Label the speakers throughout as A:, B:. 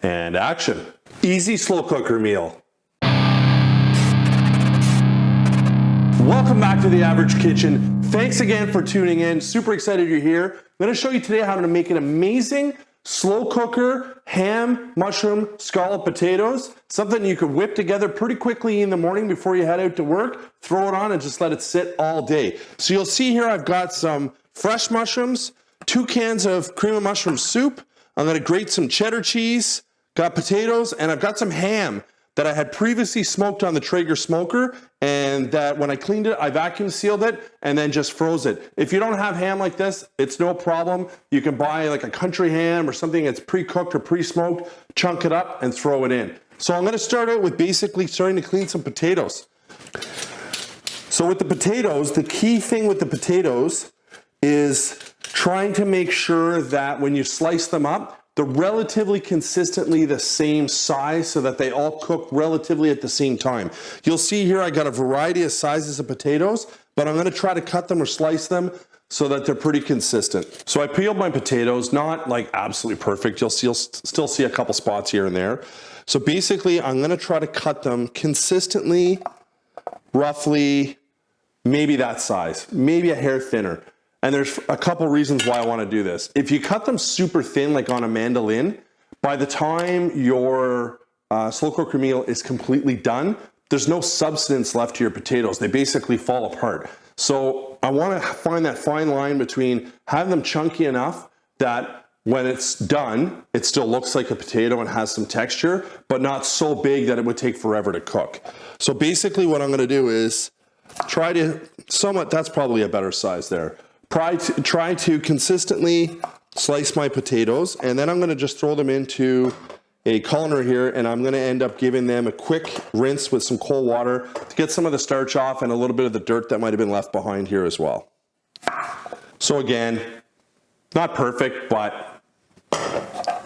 A: And action. Easy slow cooker meal. Welcome back to The Average Kitchen. Thanks again for tuning in. Super excited you're here. I'm going to show you today how to make an amazing slow cooker ham, mushroom, scalloped potatoes. Something you could whip together pretty quickly in the morning before you head out to work. Throw it on and just let it sit all day. So you'll see here I've got some fresh mushrooms, 2 cans of cream of mushroom soup. I'm going to grate some cheddar cheese, got potatoes, and I've got some ham that I had previously smoked on the Traeger smoker, and that when I cleaned it, I vacuum sealed it and then just froze it. If you don't have ham like this, it's no problem. You can buy like a country ham or something that's pre-cooked or pre-smoked, chunk it up and throw it in. So I'm gonna start out with basically starting to clean some potatoes. So with the potatoes, the key thing with the potatoes is trying to make sure that when you slice them up, they're relatively consistently the same size so that they all cook relatively at the same time. You'll see here I got a variety of sizes of potatoes, but I'm gonna try to cut them or slice them so that they're pretty consistent. So I peeled my potatoes, not like absolutely perfect. You'll still see a couple spots here and there. So basically I'm gonna try to cut them consistently, roughly maybe that size, maybe a hair thinner. And there's a couple reasons why I want to do this. If you cut them super thin, like on a mandolin, by the time your slow cooker meal is completely done, there's no substance left to your potatoes. They basically fall apart. So I want to find that fine line between having them chunky enough that when it's done, it still looks like a potato and has some texture, but not so big that it would take forever to cook. So basically what I'm going to do is try to somewhat, that's probably a better size there. Try to consistently slice my potatoes, and then I'm going to just throw them into a colander here, and I'm going to end up giving them a quick rinse with some cold water to get some of the starch off and a little bit of the dirt that might have been left behind here as well. So again, not perfect, but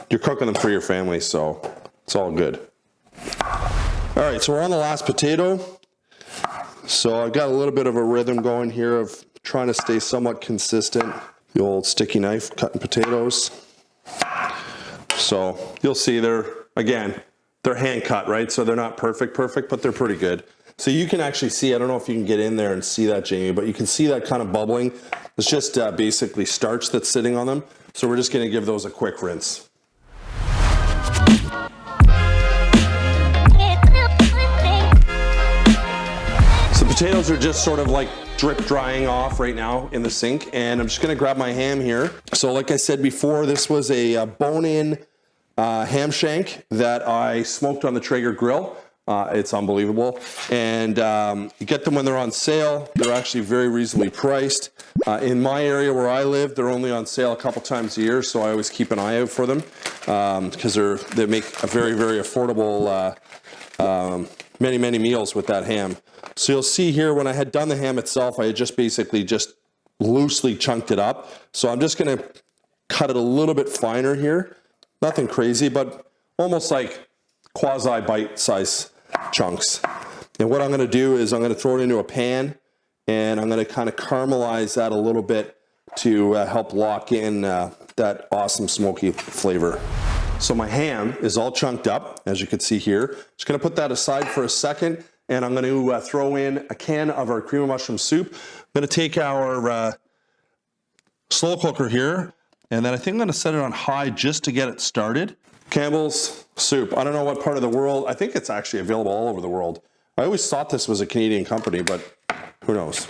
A: you're cooking them for your family, so it's all good. All right, so we're on the last potato. So I've got a little bit of a rhythm going here of trying to stay somewhat consistent. The old sticky knife cutting potatoes. So you'll see they're hand cut, right? So they're not perfect, but they're pretty good. So you can actually see, I don't know if you can get in there and see that, Jamie, but you can see that kind of bubbling. It's just basically starch that's sitting on them. So we're just gonna give those a quick rinse. Potatoes are just sort of like drip drying off right now in the sink, and I'm just gonna grab my ham here. So like I said before, this was a bone-in ham shank that I smoked on the Traeger grill. It's unbelievable. And you get them when they're on sale. They're actually very reasonably priced. In my area where I live, they're only on sale a couple times a year, so I always keep an eye out for them because they make a very, very affordable many meals with that ham. So you'll see here when I had done the ham itself, I had just basically just loosely chunked it up. So I'm just gonna cut it a little bit finer here. Nothing crazy, but almost like quasi bite size chunks. And what I'm gonna do is I'm gonna throw it into a pan, and I'm gonna kind of caramelize that a little bit to help lock in that awesome smoky flavor. So my ham is all chunked up, as you can see here. Just gonna put that aside for a second, and I'm gonna throw in a can of our cream of mushroom soup. I'm gonna take our slow cooker here, and then I think I'm gonna set it on high just to get it started. Campbell's soup. I don't know what part of the world. I think it's actually available all over the world. I always thought this was a Canadian company, but who knows?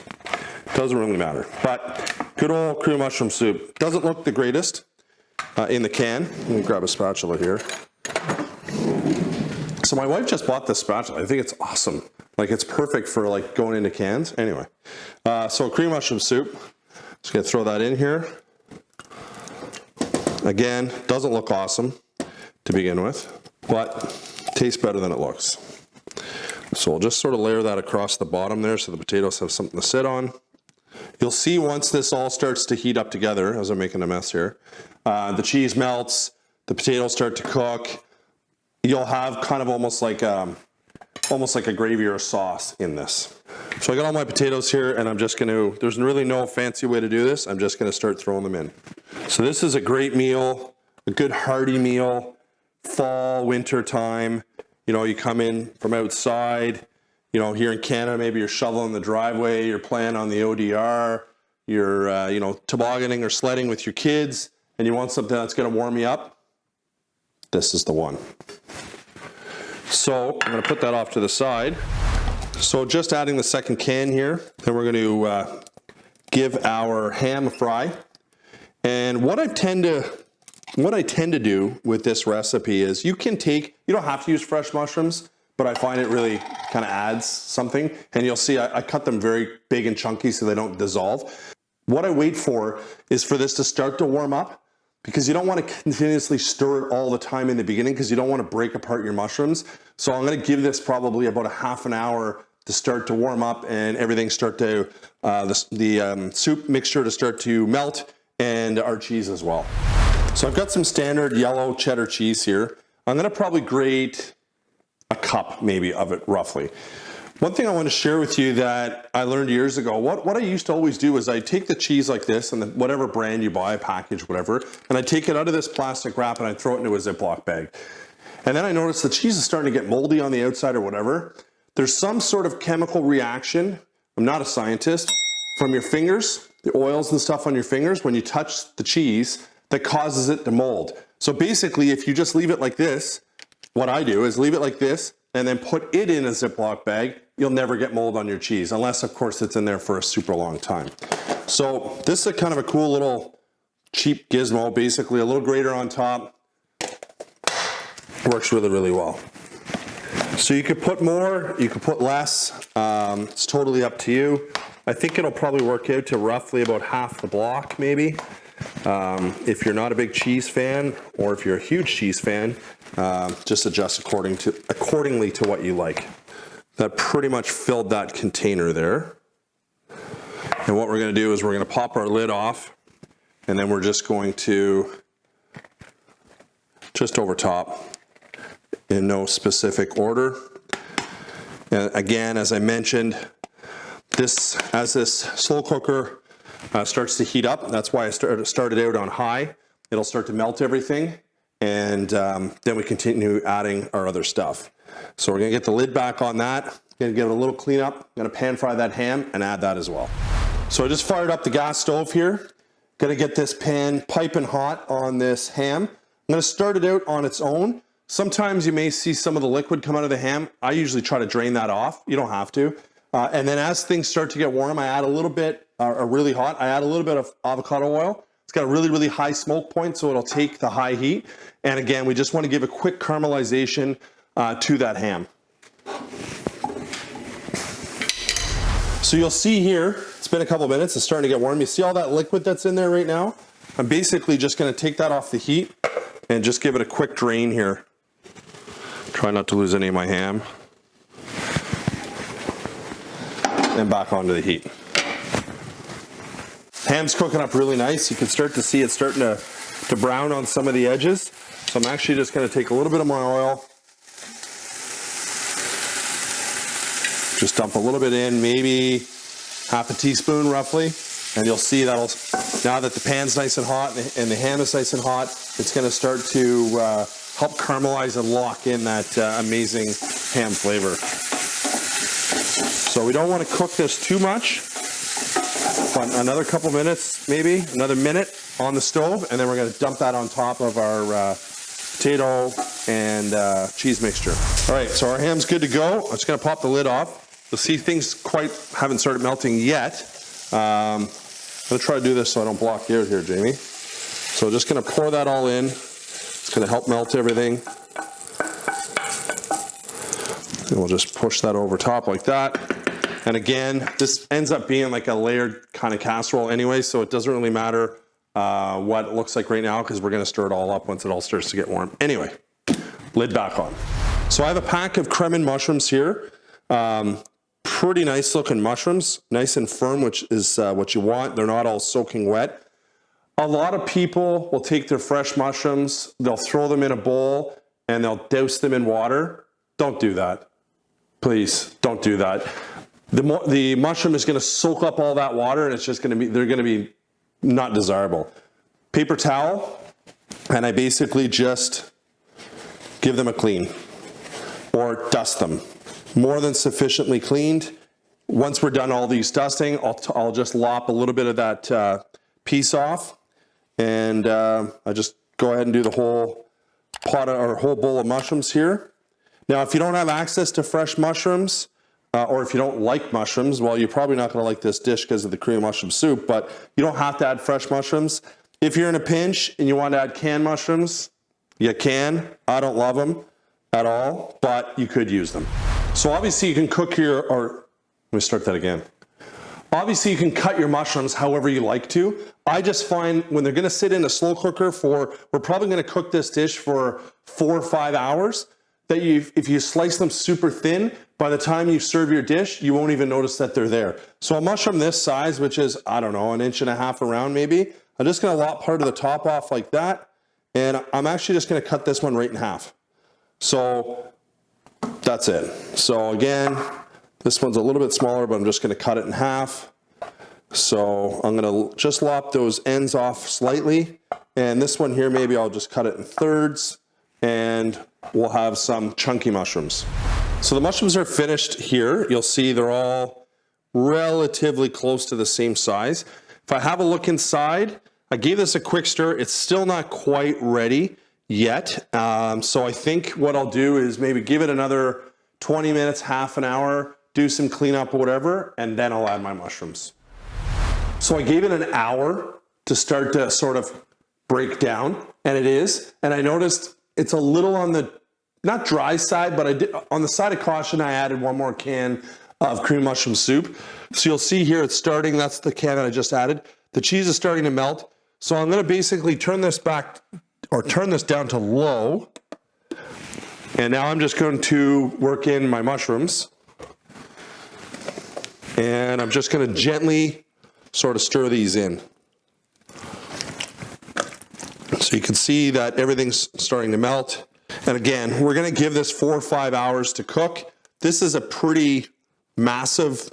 A: Doesn't really matter. But good old cream of mushroom soup. Doesn't look the greatest in the can. Let me grab a spatula here. So my wife just bought this spatula. I think it's awesome. Like it's perfect for like going into cans. Anyway, so cream mushroom soup. Just gonna throw that in here. Again, doesn't look awesome to begin with, but tastes better than it looks. So we'll just sort of layer that across the bottom there so the potatoes have something to sit on. You'll see once this all starts to heat up together, as I'm making a mess here, the cheese melts, the potatoes start to cook. You'll have kind of almost like a gravy or a sauce in this. So I got all my potatoes here, and I'm just gonna, there's really no fancy way to do this. I'm just gonna start throwing them in. So this is a great meal, a good hearty meal fall, winter time, you know, you come in from outside, you know, here in Canada, maybe you're shoveling the driveway, you're playing on the ODR, you're, you know, tobogganing or sledding with your kids, and you want something that's going to warm you up. This is the one. So I'm going to put that off to the side. So just adding the second can here, then we're going to give our ham a fry. And what I tend to do with this recipe is you don't have to use fresh mushrooms, but I find it really kind of adds something. And you'll see I cut them very big and chunky so they don't dissolve. What I wait for is for this to start to warm up, because you don't want to continuously stir it all the time in the beginning because you don't want to break apart your mushrooms. So I'm going to give this probably about a half an hour to start to warm up and everything start to, the soup mixture to start to melt, and our cheese as well. So I've got some standard yellow cheddar cheese here. I'm going to probably grate a cup maybe of it roughly. One thing I want to share with you that I learned years ago, what I used to always do is I take the cheese like this, and whatever brand you buy, package, whatever, and I take it out of this plastic wrap and I throw it into a Ziploc bag. And then I noticed the cheese is starting to get moldy on the outside or whatever. There's some sort of chemical reaction, I'm not a scientist, from your fingers, the oils and stuff on your fingers when you touch the cheese that causes it to mold. So basically, if you just leave it like this, what I do is leave it like this and then put it in a Ziploc bag, you'll never get mold on your cheese, unless of course it's in there for a super long time. So this is a kind of a cool little cheap gizmo, basically a little grater on top. Works really, really well. So you could put more, you could put less, it's totally up to you. I think it'll probably work out to roughly about half the block maybe. If you're not a big cheese fan, or if you're a huge cheese fan, just adjust accordingly to what you like. That pretty much filled that container there. And what we're going to do is we're going to pop our lid off, and then we're just going to, just over top, in no specific order. And again, as I mentioned, as this slow cooker starts to heat up, that's why I started out on high. It'll start to melt everything, and then we continue adding our other stuff. So we're gonna get the lid back on that, gonna give it a little cleanup, gonna pan fry that ham and add that as well. So I just fired up the gas stove here, gonna get this pan piping hot on this ham. I'm gonna start it out on its own. Sometimes you may see some of the liquid come out of the ham. I usually try to drain that off. You don't have to. And then as things start to get warm, I add a little bit, or really hot, I add a little bit of avocado oil. It's got a really, really high smoke point, so it'll take the high heat. And again, we just want to give a quick caramelization to that ham. So you'll see here, it's been a couple minutes, it's starting to get warm. You see all that liquid that's in there right now? I'm basically just going to take that off the heat and just give it a quick drain here. Try not to lose any of my ham. And back onto the heat. Ham's cooking up really nice. You can start to see it starting to brown on some of the edges. So I'm actually just going to take a little bit of my oil. Just dump a little bit in, maybe half a teaspoon roughly. And you'll see now that the pan's nice and hot and the ham is nice and hot, it's going to start to help caramelize and lock in that amazing ham flavor. So we don't want to cook this too much. But another couple minutes, maybe another minute on the stove, and then we're going to dump that on top of our potato and cheese mixture. All right, so our ham's good to go. I'm just going to pop the lid off. You'll see things haven't started melting yet. I'm going to try to do this so I don't block you out here, Jamie. So just going to pour that all in. It's going to help melt everything. And we'll just push that over top like that. And again, this ends up being like a layered kind of casserole anyway, so it doesn't really matter what it looks like right now because we're going to stir it all up once it all starts to get warm. Anyway, lid back on. So I have a pack of cremon mushrooms here. Pretty nice looking mushrooms, nice and firm, which is what you want. They're not all soaking wet. A lot of people will take their fresh mushrooms, they'll throw them in a bowl, and they'll douse them in water. Don't do that. Please, don't do that. The mushroom is going to soak up all that water, and it's just going to be, they're going to be not desirable. Paper towel, and I basically just give them a clean or dust them. More than sufficiently cleaned. Once we're done all these dusting, I'll just lop a little bit of that piece off, and I just go ahead and do the whole pot or whole bowl of mushrooms here. Now, if you don't have access to fresh mushrooms, or if you don't like mushrooms, well, you're probably not going to like this dish because of the cream of mushroom soup, but you don't have to add fresh mushrooms. If you're in a pinch and you want to add canned mushrooms, you can. I don't love them at all, but you could use them. So obviously you can cook let me start that again. Obviously you can cut your mushrooms however you like to. I just find when they're gonna sit in a slow cooker we're probably gonna cook this dish for 4 or 5 hours, that if you slice them super thin, by the time you serve your dish, you won't even notice that they're there. So a mushroom this size, which is, I don't know, 1.5 inches around maybe, I'm just gonna lop part of the top off like that, and I'm actually just gonna cut this one right in half. So that's it. So again, this one's a little bit smaller, but I'm just gonna cut it in half. So I'm gonna just lop those ends off slightly. And this one here, maybe I'll just cut it in thirds, and we'll have some chunky mushrooms. So the mushrooms are finished here. You'll see they're all relatively close to the same size. If I have a look inside, I gave this a quick stir. It's still not quite ready yet. So I think what I'll do is maybe give it another 20 minutes, half an hour, do some cleanup or whatever, and then I'll add my mushrooms. So I gave it an hour to start to sort of break down, and it is. And I noticed it's a little on the, not dry side, but on the side of caution, I added 1 more can of cream mushroom soup. So you'll see here it's starting, that's the can that I just added. The cheese is starting to melt. So I'm gonna basically turn this back, or turn this down to low. And now I'm just going to work in my mushrooms. And I'm just gonna gently sort of stir these in. So you can see that everything's starting to melt. And again, we're gonna give this 4 or 5 hours to cook. This is a pretty massive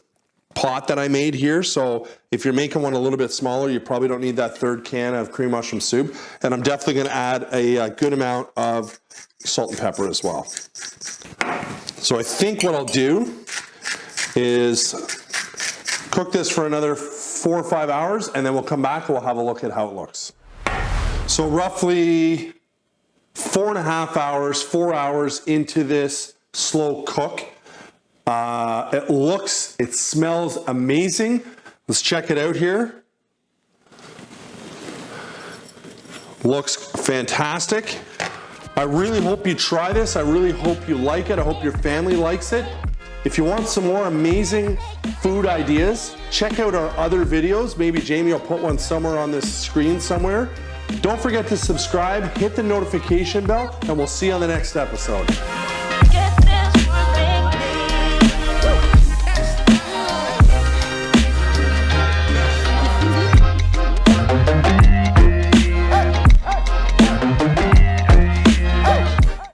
A: pot that I made here. So if you're making one a little bit smaller, you probably don't need that 3rd can of cream mushroom soup. And I'm definitely gonna add a good amount of salt and pepper as well. So I think what I'll do is cook this for another 4 or 5 hours, and then we'll come back and we'll have a look at how it looks. So roughly 4.5 hours, 4 hours into this slow cook. It smells amazing. Let's check it out here. Looks fantastic. I really hope you try this. I really hope you like it. I hope your family likes it. If you want some more amazing food ideas, check out our other videos. Maybe Jamie will put one somewhere on this screen somewhere. Don't forget to subscribe, hit the notification bell, and we'll see you on the next episode.